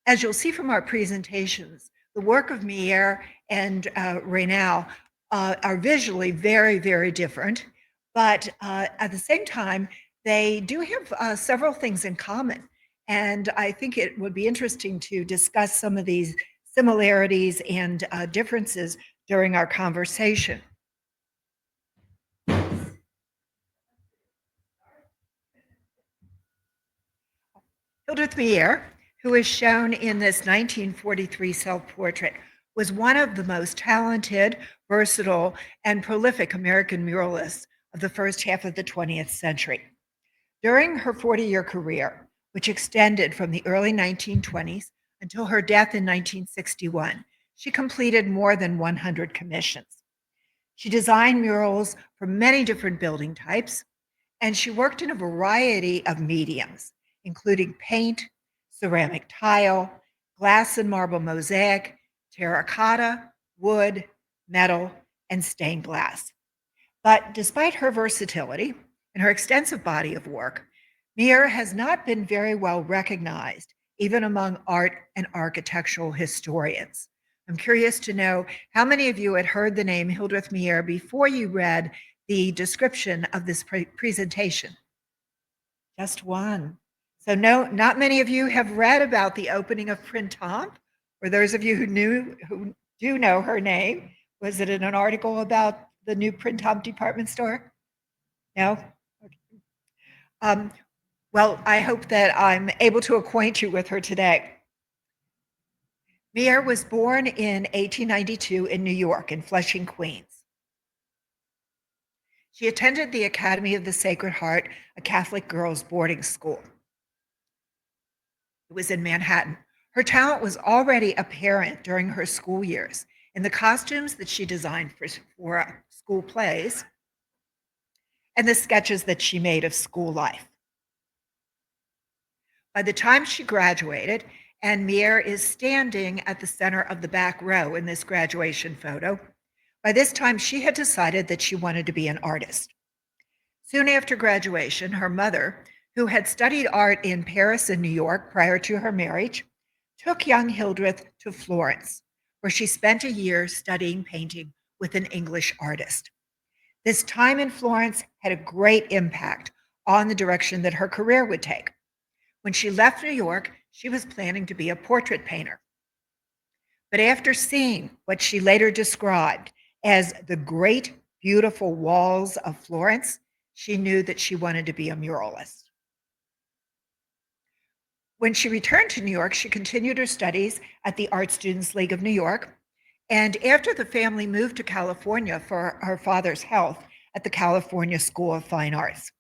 As you'll see from our presentations, the work of Mier and Raynal are visually very, very different. But at the same time, they do have several things in common. And I think it would be interesting to discuss some of these similarities and differences during our conversation. Hildreth Mier, who is shown in this 1943 self-portrait, was one of the most talented, versatile, and prolific American muralists of the first half of the 20th century. During her 40-year career, which extended from the early 1920s until her death in 1961, she completed more than 100 commissions. She designed murals for many different building types, and she worked in a variety of mediums, including paint, ceramic tile, glass and marble mosaic, terracotta, wood, metal, and stained glass. But despite her versatility and her extensive body of work, Mier has not been very well recognized, even among art and architectural historians. I'm curious to know how many of you had heard the name Hildreth Mier before you read the description of this presentation? Just one. So no, not many of you have read about the opening of Printemps, or those of you who do know her name. Was it in an article about the new Printemps department store? No? Okay. Well, I hope that I'm able to acquaint you with her today. Mier was born in 1892 in New York, in Flushing, Queens. She attended the Academy of the Sacred Heart, a Catholic girls' boarding school. It was in Manhattan. Her talent was already apparent during her school years in the costumes that she designed for school plays and the sketches that she made of school life. By the time she graduated, and Mier is standing at the center of the back row in this graduation photo, by this time she had decided that she wanted to be an artist. Soon after graduation, her mother, who had studied art in Paris and New York prior to her marriage, took young Hildreth to Florence, where she spent a year studying painting with an English artist. This time in Florence had a great impact on the direction that her career would take. When she left New York, she was planning to be a portrait painter. But after seeing what she later described as the great, beautiful walls of Florence, she knew that she wanted to be a muralist. When she returned to New York, she continued her studies at the Art Students League of New York. And after the family moved to California for her father's health at the California School of Fine Arts,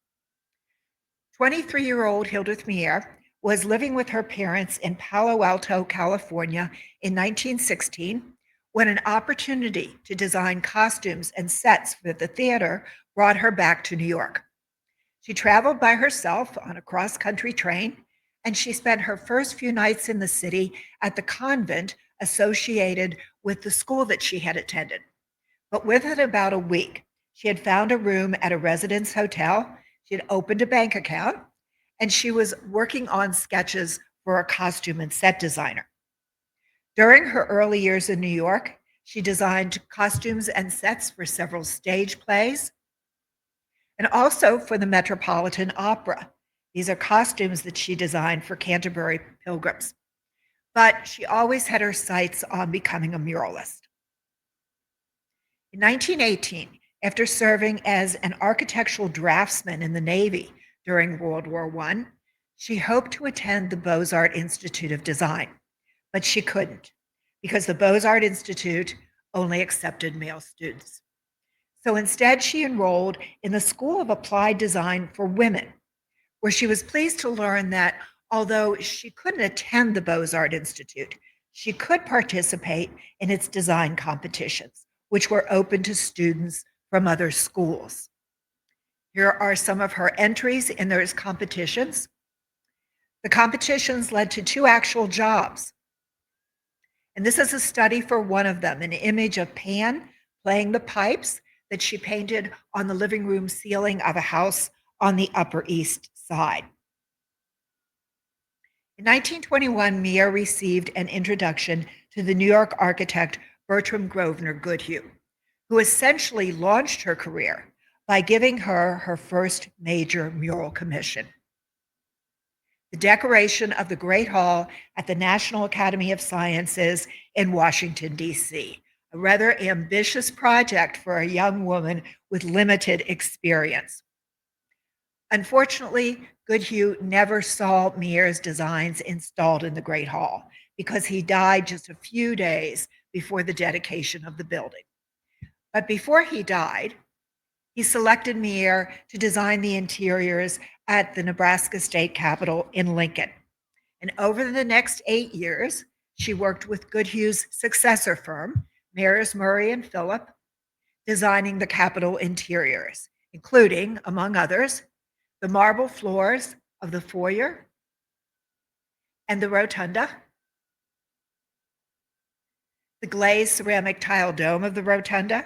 23-year-old Hildreth Mier was living with her parents in Palo Alto, California in 1916 when an opportunity to design costumes and sets for the theater brought her back to New York. She traveled by herself on a cross-country train, and she spent her first few nights in the city at the convent associated with the school that she had attended. But within about a week, she had found a room at a residence hotel. She had opened a bank account, and she was working on sketches for a costume and set designer. During her early years in New York, she designed costumes and sets for several stage plays and also for the Metropolitan Opera. These are costumes that she designed for Canterbury pilgrims. But she always had her sights on becoming a muralist. In 1918, after serving as an architectural draftsman in the Navy during World War I, She hoped to attend the Beaux-Arts Institute of Design, but she couldn't because the Beaux-Arts Institute only accepted male students. So instead, she enrolled in the School of Applied Design for Women, where she was pleased to learn that although she couldn't attend the Beaux-Arts Institute, she could participate in its design competitions, which were open to students from other schools. Here are some of her entries in those competitions. The competitions led to 2 actual jobs. And this is a study for one of them, an image of Pan playing the pipes that she painted on the living room ceiling of a house on the Upper East Side. In 1921, Mia received an introduction to the New York architect Bertram Grosvenor Goodhue, who essentially launched her career by giving her her first major mural commission. The decoration of the Great Hall at the National Academy of Sciences in Washington, D.C., a rather ambitious project for a young woman with limited experience. Unfortunately, Goodhue never saw Mier's designs installed in the Great Hall because he died just a few days before the dedication of the building. But before he died, he selected Mier to design the interiors at the Nebraska State Capitol in Lincoln. And over the next 8 years, she worked with Goodhue's successor firm, Mears, Murray and Phillip, designing the Capitol interiors, including, among others, the marble floors of the foyer and the rotunda, the glazed ceramic tile dome of the rotunda,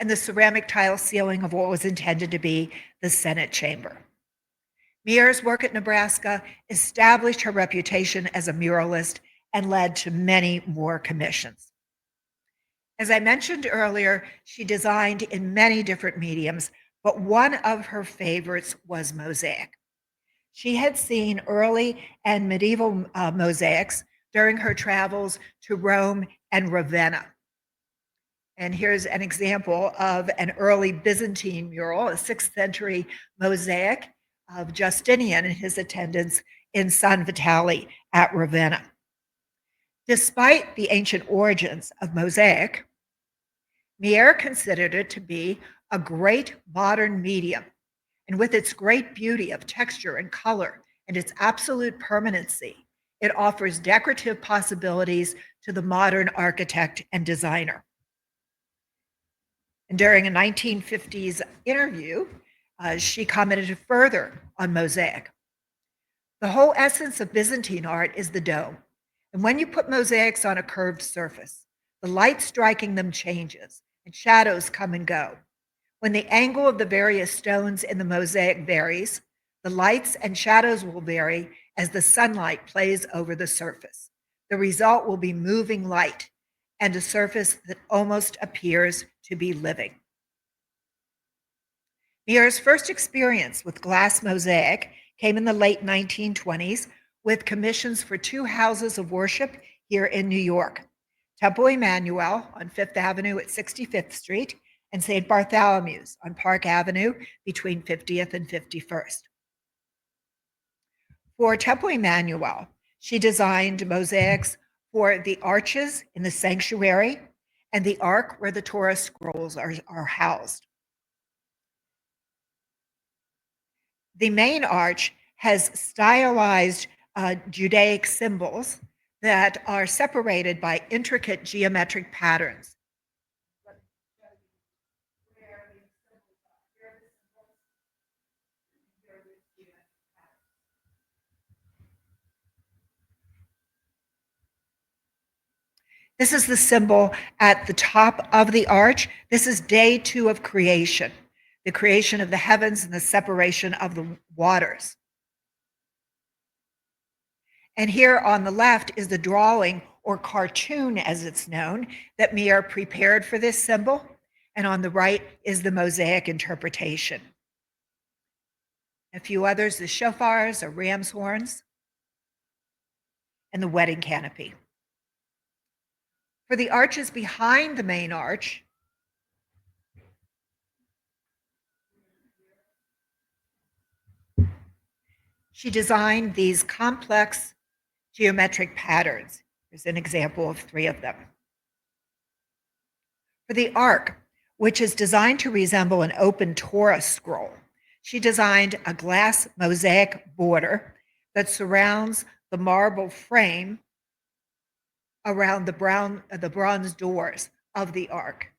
and the ceramic tile ceiling of what was intended to be the Senate chamber. Mier's work at Nebraska established her reputation as a muralist and led to many more commissions. As I mentioned earlier, she designed in many different mediums, but one of her favorites was mosaic. She had seen early and medieval mosaics during her travels to Rome and Ravenna. And here's an example of an early Byzantine mural, a 6th century mosaic of Justinian and his attendants in San Vitale at Ravenna. Despite the ancient origins of mosaic, Mier considered it to be a great modern medium, and with its great beauty of texture and color and its absolute permanency, it offers decorative possibilities to the modern architect and designer. And during a 1950s interview, she commented further on mosaic. The whole essence of Byzantine art is the dome. And when you put mosaics on a curved surface, the light striking them changes and shadows come and go. When the angle of the various stones in the mosaic varies, the lights and shadows will vary as the sunlight plays over the surface. The result will be moving light and a surface that almost appears to be living. Mier's first experience with glass mosaic came in the late 1920s with commissions for 2 houses of worship here in New York, Temple Emmanuel on 5th Avenue at 65th Street and St. Bartholomew's on Park Avenue between 50th and 51st. For Temple Emmanuel, she designed mosaics for the arches in the sanctuary and the ark where the Torah scrolls are housed. The main arch has stylized Judaic symbols that are separated by intricate geometric patterns. This is the symbol at the top of the arch. This is day 2 of creation, the creation of the heavens and the separation of the waters. And here on the left is the drawing or cartoon, as it's known, that Mier prepared for this symbol. And on the right is the mosaic interpretation. A few others, the shofars or ram's horns, and the wedding canopy. For the arches behind the main arch, She designed these complex geometric patterns. Here's an example of 3 of them. For the ark, which is designed to resemble an open Torah scroll, she designed a glass mosaic border that surrounds the marble frame around the bronze doors of the ark.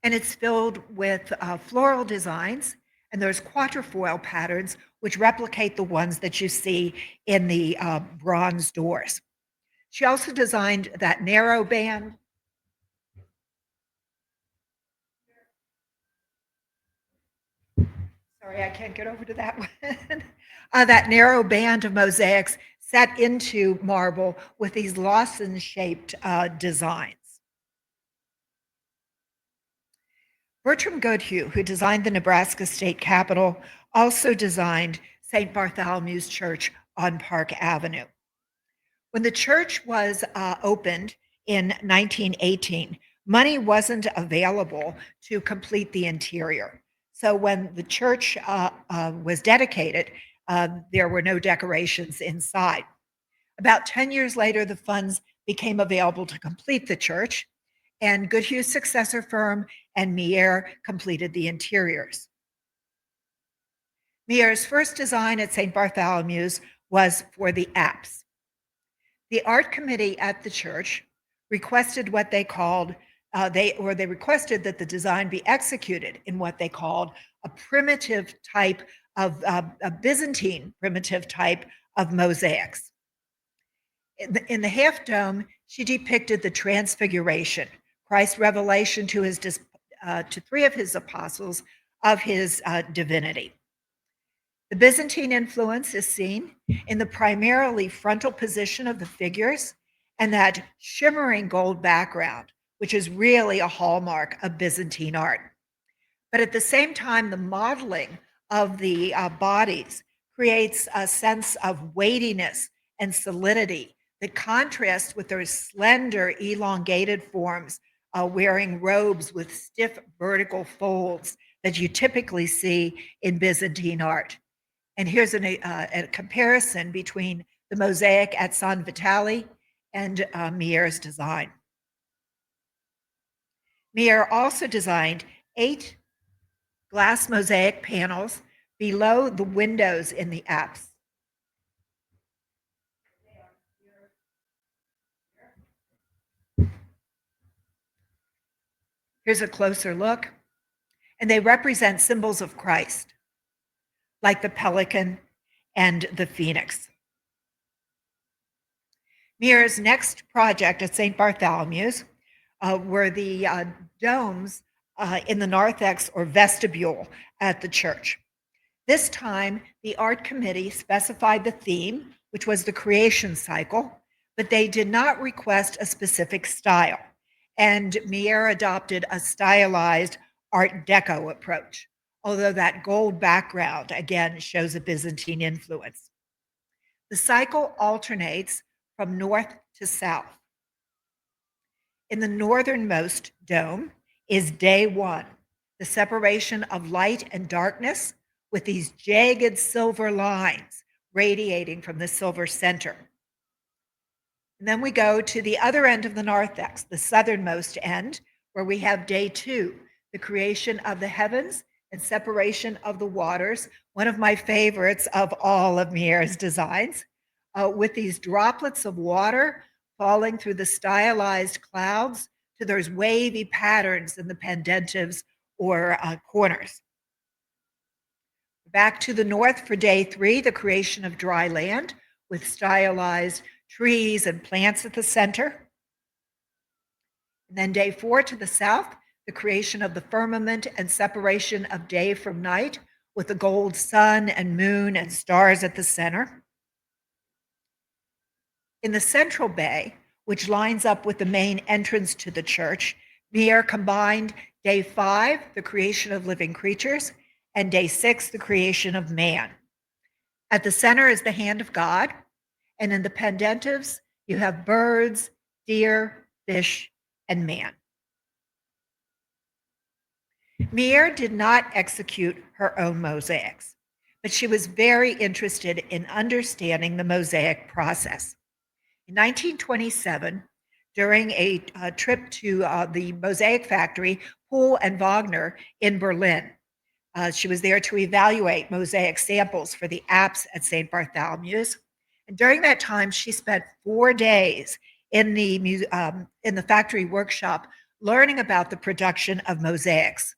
And it's filled with floral designs, and there's quatrefoil patterns which replicate the ones that you see in the bronze doors. She also designed that narrow band. Sorry, I can't get over to that one. That narrow band of mosaics set into marble with these lozenge-shaped designs. Bertram Goodhue, who designed the Nebraska State Capitol, also designed St. Bartholomew's Church on Park Avenue. When the church was opened in 1918, money wasn't available to complete the interior. So when the church was dedicated, there were no decorations inside. About 10 years later, the funds became available to complete the church, and Goodhue's successor firm and Mier completed the interiors. Mier's first design at St. Bartholomew's was for the apse. The art committee at the church requested what they called, they requested that the design be executed in what they called a primitive type of, a Byzantine primitive type of mosaics. In the half dome, she depicted the transfiguration, Christ's revelation to 3 of his apostles of his divinity. The Byzantine influence is seen in the primarily frontal position of the figures and that shimmering gold background, which is really a hallmark of Byzantine art. But at the same time, the modeling of the bodies creates a sense of weightiness and solidity that contrasts with their slender, elongated forms wearing robes with stiff vertical folds that you typically see in Byzantine art. And here's a comparison between the mosaic at San Vitale and Mier's design. Mier also designed 8 glass mosaic panels below the windows in the apse. Here's a closer look, and they represent symbols of Christ, like the pelican and the phoenix. Mier's next project at St. Bartholomew's were the domes in the narthex or vestibule at the church. This time, the art committee specified the theme, which was the creation cycle, but they did not request a specific style. And Mier adopted a stylized Art Deco approach, although that gold background, again, shows a Byzantine influence. The cycle alternates from north to south. In the northernmost dome is day 1, the separation of light and darkness with these jagged silver lines radiating from the silver center. And then we go to the other end of the narthex, the southernmost end, where we have day 2, the creation of the heavens and separation of the waters, one of my favorites of all of Mier's designs, with these droplets of water falling through the stylized clouds to those wavy patterns in the pendentives or corners. Back to the north for day 3, the creation of dry land with stylized trees and plants at the center. And then day 4 to the south, the creation of the firmament and separation of day from night with the gold sun and moon and stars at the center. In the central bay, which lines up with the main entrance to the church, Mier combined day 5, the creation of living creatures, and day 6, the creation of man. At the center is the hand of God, and in the pendentives, you have birds, deer, fish, and man. Mier did not execute her own mosaics, but she was very interested in understanding the mosaic process. In 1927, during a trip to the Mosaic Factory, Pohl and Wagner in Berlin, she was there to evaluate mosaic samples for the apse at St. Bartholomew's. And during that time, she spent 4 days in the factory workshop learning about the production of mosaics.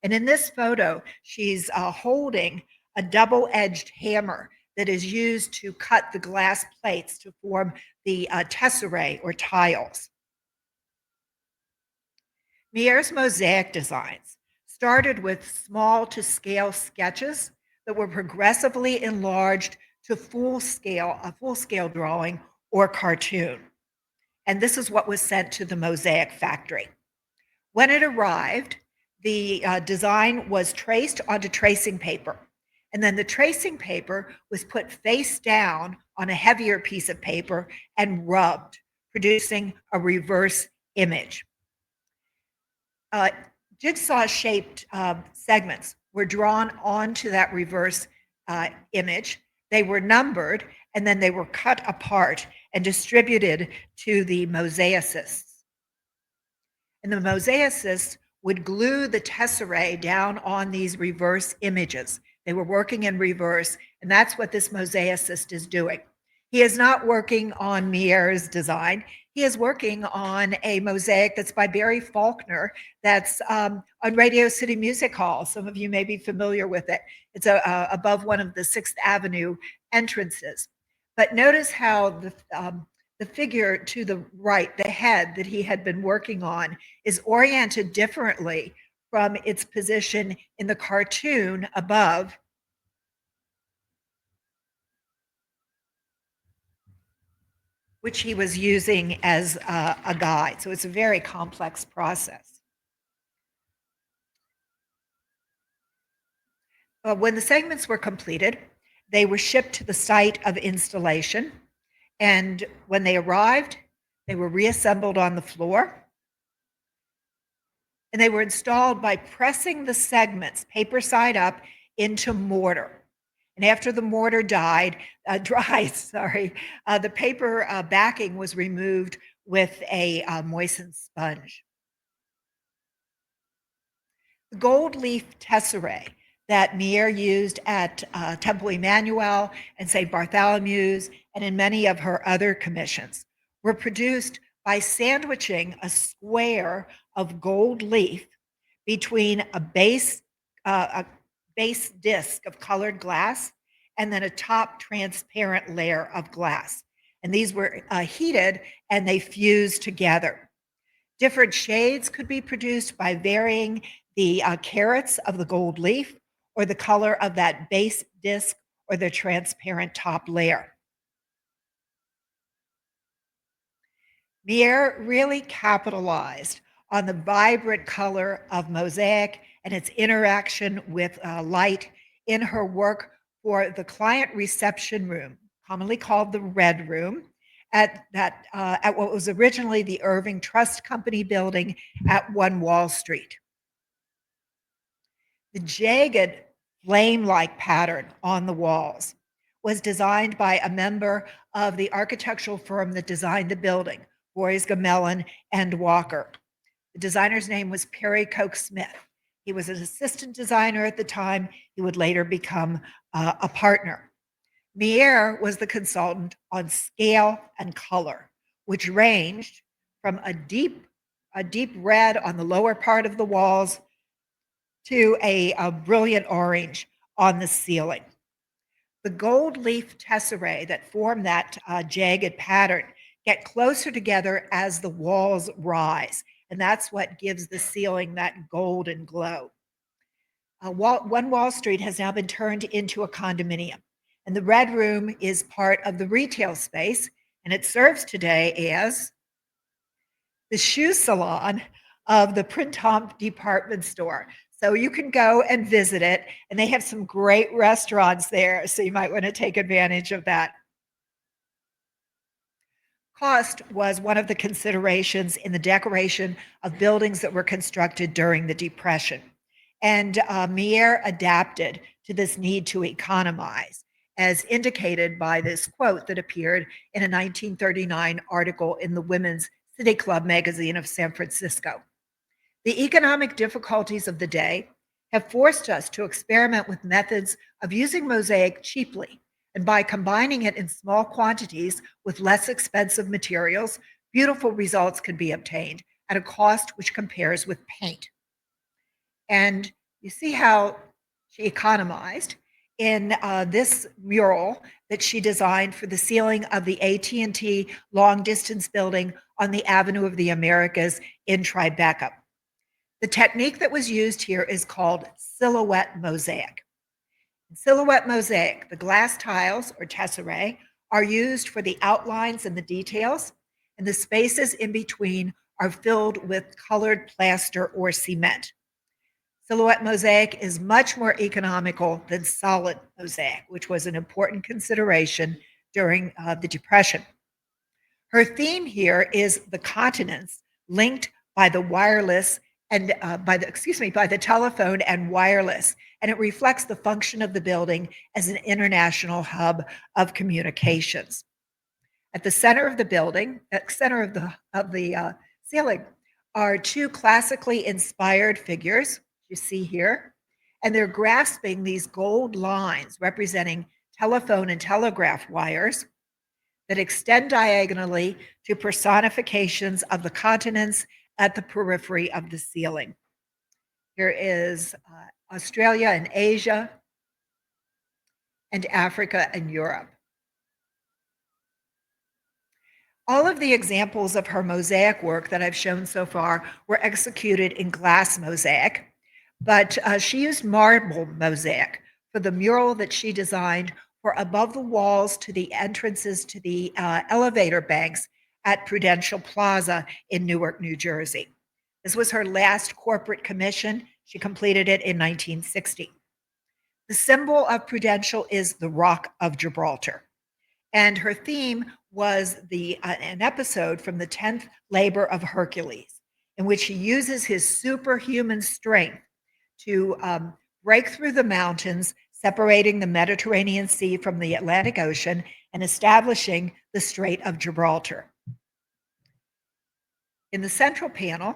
And in this photo, she's holding a double-edged hammer that is used to cut the glass plates to form the tesserae or tiles. Mier's mosaic designs started with small to scale sketches that were progressively enlarged to a full-scale drawing or cartoon. And this is what was sent to the Mosaic Factory. When it arrived, the design was traced onto tracing paper. And then the tracing paper was put face down on a heavier piece of paper and rubbed, producing a reverse image. Jigsaw-shaped segments were drawn onto that reverse image. They were numbered, and then they were cut apart and distributed to the mosaicists. And the mosaicists would glue the tesserae down on these reverse images. They were working in reverse, and that's what this mosaicist is doing. He is not working on Mier's design. He is working on a mosaic that's by Barry Faulkner that's on Radio City Music Hall. Some of you may be familiar with it. It's above one of the 6th Avenue entrances. But notice how the figure to the right, the head that he had been working on, is oriented differently from its position in the cartoon above, which he was using as a guide. So it's a very complex process. When the segments were completed, they were shipped to the site of installation. And when they arrived, they were reassembled on the floor. And they were installed by pressing the segments, paper side up, into mortar. And after the mortar dried, the paper backing was removed with a moistened sponge. The gold leaf tesserae that Mier used at Temple Emmanuel and St. Bartholomew's and in many of her other commissions were produced by sandwiching a square of gold leaf between a base disc of colored glass and then a top transparent layer of glass. And these were heated and they fused together. Different shades could be produced by varying the carats of the gold leaf or the color of that base disc or the transparent top layer. Mier really capitalized on the vibrant color of mosaic and its interaction with light in her work for the client reception room, commonly called the Red Room, at what was originally the Irving Trust Company building at 1 Wall Street. The jagged flame-like pattern on the walls was designed by a member of the architectural firm that designed the building, Boys Gamelin and Walker. The designer's name was Perry Coke Smith. He was an assistant designer at the time. He would later become a partner. Mier was the consultant on scale and color, which ranged from a deep red on the lower part of the walls to a brilliant orange on the ceiling. The gold leaf tesserae that form that jagged pattern get closer together as the walls rise, and that's what gives the ceiling that golden glow. 1 Wall Street has now been turned into a condominium, and the Red Room is part of the retail space, and it serves today as the shoe salon of the Printemps department store. So you can go and visit it, and they have some great restaurants there, so you might want to take advantage of that. Cost was one of the considerations in the decoration of buildings that were constructed during the Depression. And Mier adapted to this need to economize, as indicated by this quote that appeared in a 1939 article in the Women's City Club magazine of San Francisco. The economic difficulties of the day have forced us to experiment with methods of using mosaic cheaply, and by combining it in small quantities with less expensive materials, beautiful results can be obtained at a cost which compares with paint. And you see how she economized in this mural that she designed for the ceiling of the AT&T long distance building on the Avenue of the Americas in Tribeca. The technique that was used here is called silhouette mosaic. In silhouette mosaic, the glass tiles or tesserae are used for the outlines and the details, and the spaces in between are filled with colored plaster or cement. Silhouette mosaic is much more economical than solid mosaic, which was an important consideration during the Depression. Her theme here is the continents linked by the wireless and by the telephone and wireless, and it reflects the function of the building as an international hub of communications. At the center of the building, at the center of the ceiling, are two classically inspired figures you see here, and they're grasping these gold lines representing telephone and telegraph wires that extend diagonally to personifications of the continents at the periphery of the ceiling. Here is Australia and Asia, and Africa and Europe. All of the examples of her mosaic work that I've shown so far were executed in glass mosaic, but she used marble mosaic for the mural that she designed for above the walls to the entrances to the elevator banks at Prudential Plaza in Newark, New Jersey. This was her last corporate commission. She completed it in 1960. The symbol of Prudential is the Rock of Gibraltar, and her theme was an episode from the 10th Labor of Hercules, in which he uses his superhuman strength to break through the mountains, separating the Mediterranean Sea from the Atlantic Ocean and establishing the Strait of Gibraltar. In the central panel,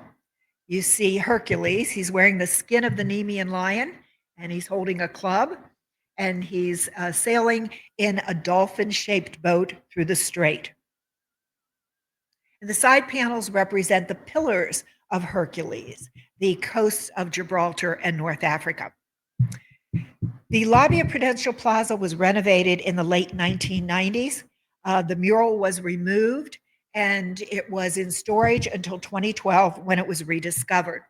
you see Hercules. He's wearing the skin of the Nemean lion, and he's holding a club, and he's sailing in a dolphin-shaped boat through the strait. And the side panels represent the pillars of Hercules, the coasts of Gibraltar and North Africa. The lobby of Prudential Plaza was renovated in the late 1990s. The mural was removed, and it was in storage until 2012 when it was rediscovered.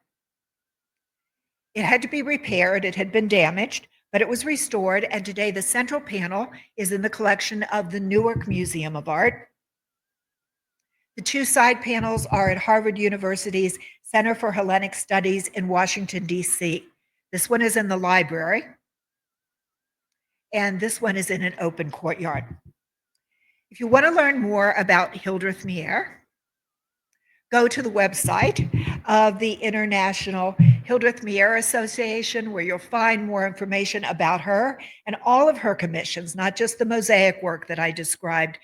It had to be repaired. It had been damaged, but it was restored, and today the central panel is in the collection of the Newark Museum of Art. The two side panels are at Harvard University's Center for Hellenic Studies in Washington, D.C. This one is in the library, and this one is in an open courtyard. If you want to learn more about Hildreth Mier, go to the website of the International Hildreth Mier Association, where you'll find more information about her and all of her commissions, not just the mosaic work that I described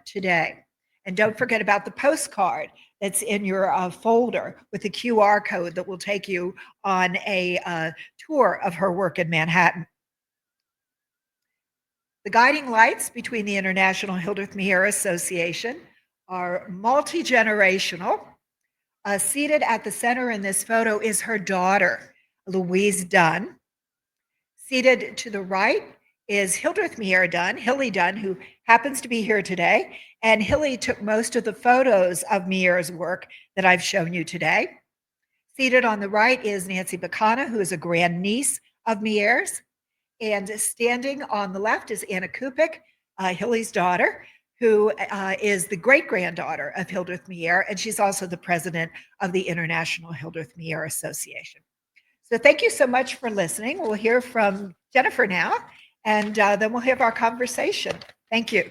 today. And don't forget about the postcard that's in your folder with the QR code that will take you on a tour of her work in Manhattan. The guiding lights between the International Hildreth Mier Association are multi-generational. Seated at the center in this photo is her daughter, Louise Dunn. Seated to the right is Hildreth Mier Dunn, Hilly Dunn, who happens to be here today. And Hilly took most of the photos of Mier's work that I've shown you today. Seated on the right is Nancy Bacana, who is a grandniece of Mier's. And standing on the left is Anna Kupik, Hilly's daughter, who is the great-granddaughter of Hildreth Mier, and she's also the president of the International Hildreth Mier Association. So thank you so much for listening. We'll hear from Jennifer now, and then we'll have our conversation. Thank you.